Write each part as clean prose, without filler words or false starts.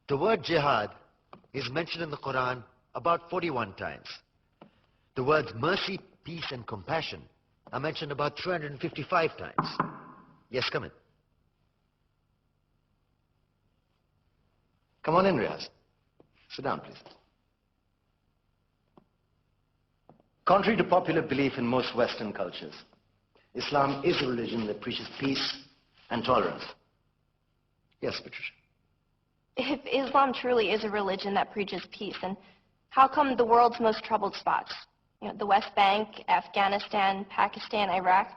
The word jihad is mentioned in the Quran about 41 times. The words mercy, peace, and compassion are mentioned about 355 times. Yes, come in. Come on in, Riaz. Sit down, please. Contrary to popular belief in most Western cultures, Islam is a religion that preaches peace and tolerance. Yes, Patricia. If Islam truly is a religion that preaches peace, then how come the world's most troubled spots, the West Bank, Afghanistan, Pakistan, Iraq,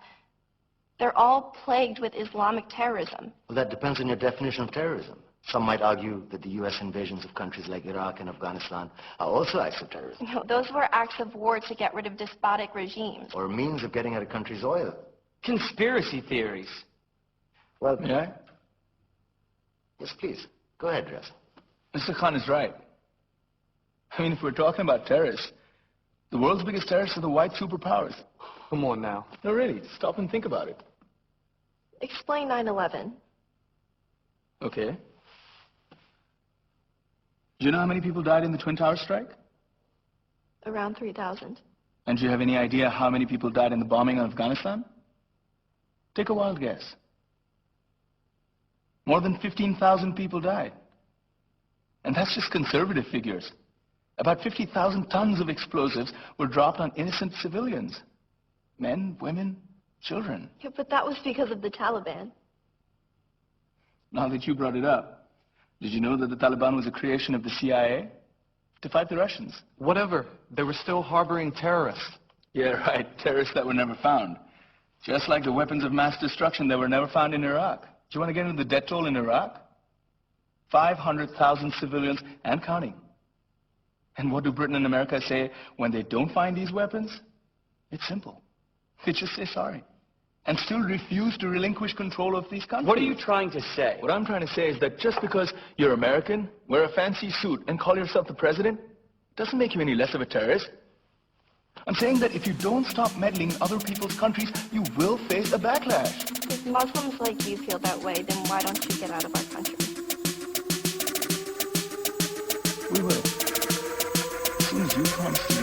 they're all plagued with Islamic terrorism? Well, that depends on your definition of terrorism. Some might argue that the U.S. invasions of countries like Iraq and Afghanistan are also acts of terrorism. Those were acts of war to get rid of despotic regimes. Or a means of getting at a country's oil. Conspiracy theories. Well, May I? Yes, please. Go ahead, Riaz. Mr. Khan is right. I mean, if we're talking about terrorists, the world's biggest terrorists are the white superpowers. Come on now. No, really. Stop and think about it. Explain 9/11. Okay. Do you know how many people died in the Twin Towers strike? Around 3,000. And do you have any idea how many people died in the bombing of Afghanistan? Take a wild guess. More than 15,000 people died. And that's just conservative figures. About 50,000 tons of explosives were dropped on innocent civilians. Men, women, children. Yeah, but that was because of the Taliban. Now that you brought it up, did you know that the Taliban was a creation of the CIA to fight the Russians? Whatever. They were still harboring terrorists. Yeah, right. Terrorists that were never found. Just like the weapons of mass destruction that were never found in Iraq. Do you want to get into the death toll in Iraq? 500,000 civilians and counting. And what do Britain and America say when they don't find these weapons? It's simple. They just say sorry. And still refuse to relinquish control of these countries. What are you trying to say? What I'm trying to say is that just because you're American, wear a fancy suit, and call yourself the president, doesn't make you any less of a terrorist. I'm saying that if you don't stop meddling in other people's countries, you will face a backlash. If Muslims like you feel that way, then why don't you get out of our country? We will. As soon as you promise to